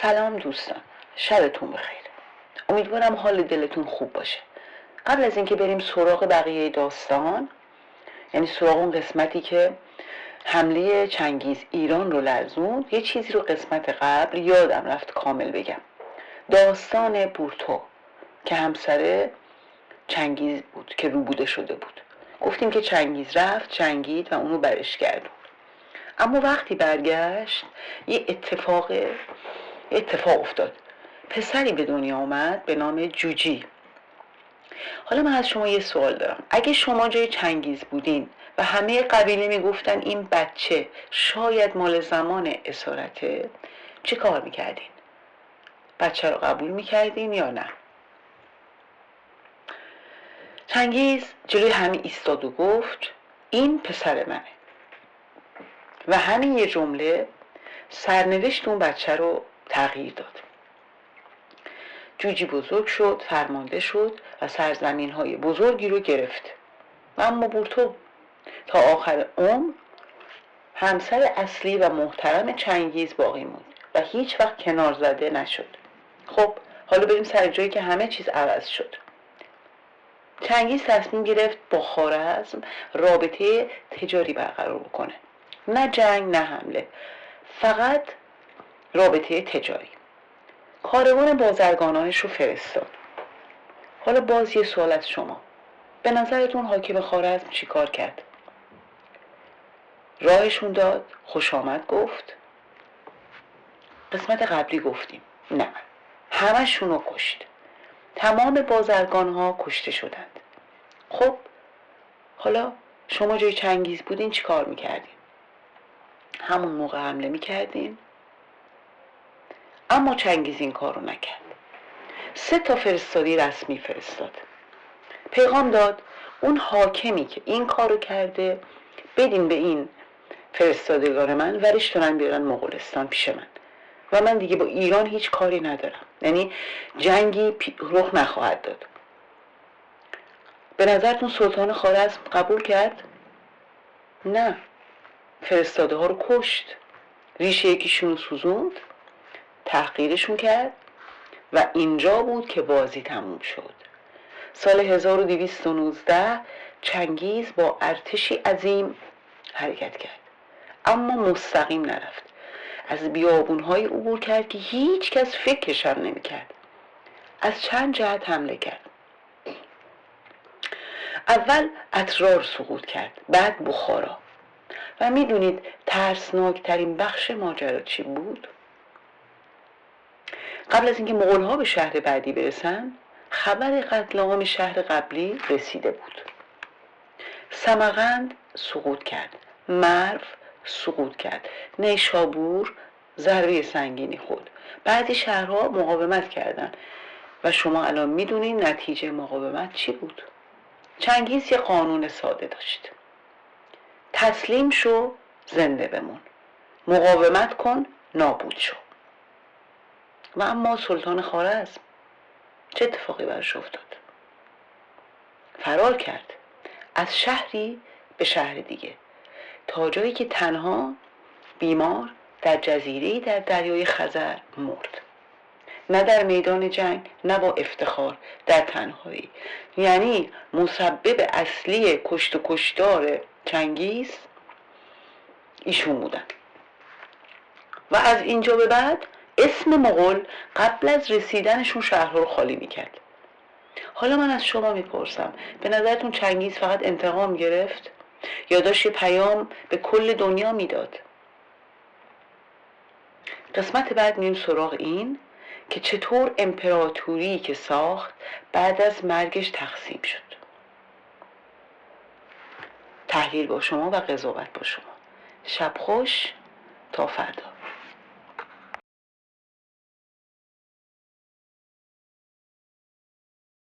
سلام دوستان، شبتون بخیر. امیدوارم حال دلتون خوب باشه. قبل از اینکه بریم سراغ بقیه داستان، یعنی سراغ اون قسمتی که حمله چنگیز ایران رو لرزوند، یه چیزی رو قسمت قبل یادم رفت کامل بگم. داستان بورتو که همسر چنگیز بود که روبوده شده بود. گفتیم که چنگیز رفت جنگید و اونو برش گردوند. اما وقتی برگشت یه اتفاق افتاد. پسری به دنیا آمد به نام جوجی. حالا من از شما یه سوال دارم. اگه شما جای چنگیز بودین و همه قبیله میگفتن این بچه شاید مال زمان اسارته، چه کار میکردین؟ بچه رو قبول میکردین یا نه؟ چنگیز جلوی همه ایستاد و گفت این پسر منه. و همین یه جمله سرنوشت اون بچه رو تغییر داد. جوجی بزرگ شد، فرمانده شد و سرزمین‌های بزرگی رو گرفت. و اما بورتو تا آخر عمر همسر اصلی و محترم چنگیز باقی موند و هیچ وقت کنار زده نشد. خب حالا بریم سر جایی که همه چیز عوض شد. چنگیز تصمیم گرفت با خوارزم رابطه تجاری برقرار کنه. نه جنگ نه حمله، فقط رابطه تجاری. کاروان بازرگانانش رو فرستاد. حالا باز یه سوال از شما. به نظرتون حاکم خوارزم چی کار کرد؟ راهشون داد، خوش آمد گفت؟ قسمت قبلی گفتیم نه، همشون رو کشت. تمام بازرگانها کشته شدند. خب حالا شما جای چنگیز بودین چی کار میکردین؟ همون موقع حمله میکردین؟ اما چنگیز این کار رو نکرد. 3 فرستادی رسمی فرستاد. پیغام داد اون حاکمی که این کارو کرده بدین به این فرستادگان من ورش دارن بیارن مغولستان پیش من و من دیگه با ایران هیچ کاری ندارم. یعنی جنگی رخ نخواهد داد. به نظرتون سلطان خوارزم قبول کرد؟ نه، فرستاده ها رو کشت، ریشه یکیشون رو سوزوند، تحقیرشون کرد و اینجا بود که بازی تموم شد. سال 1219 چنگیز با ارتشی عظیم حرکت کرد، اما مستقیم نرفت. از بیابون‌های عبور کرد که هیچ کس فکرش هم نمی‌کرد. از چند جهت حمله کرد. اول اترار سقوط کرد، بعد بخارا. و میدونید ترسناکترین بخش ماجرا چی بود؟ قبل از اینکه مغول‌ها به شهر بعدی برسن، خبر قتل عام شهر قبلی رسیده بود. سمرقند سقوط کرد، مرو سقوط کرد، نیشابور ضربه سنگینی خورد. بعضی شهرها مقاومت کردند و شما الان میدونین نتیجه مقاومت چی بود. چنگیز یه قانون ساده داشت: تسلیم شو زنده بمون، مقاومت کن نابود شو. و اما سلطان خوارزم چه اتفاقی براش افتاد؟ فرار کرد از شهری به شهر دیگه تا جایی که تنها بیمار در جزیره‌ای در دریای خزر مرد. نه در میدان جنگ، نه با افتخار، در تنهایی. یعنی مسبب اصلی کشت و کشتار چنگیز ایشون بودن. و از اینجا به بعد اسم مغول قبل از رسیدنشون شهرها رو خالی میکرد. حالا من از شما میپرسم، به نظرتون چنگیز فقط انتقام گرفت یا داشت پیام به کل دنیا میداد؟ قسمت بعد میریم سراغ این که چطور امپراتوری که ساخت بعد از مرگش تقسیم شد. تحلیل با شما و قضاوت با شما. شب خوش، تا فردا.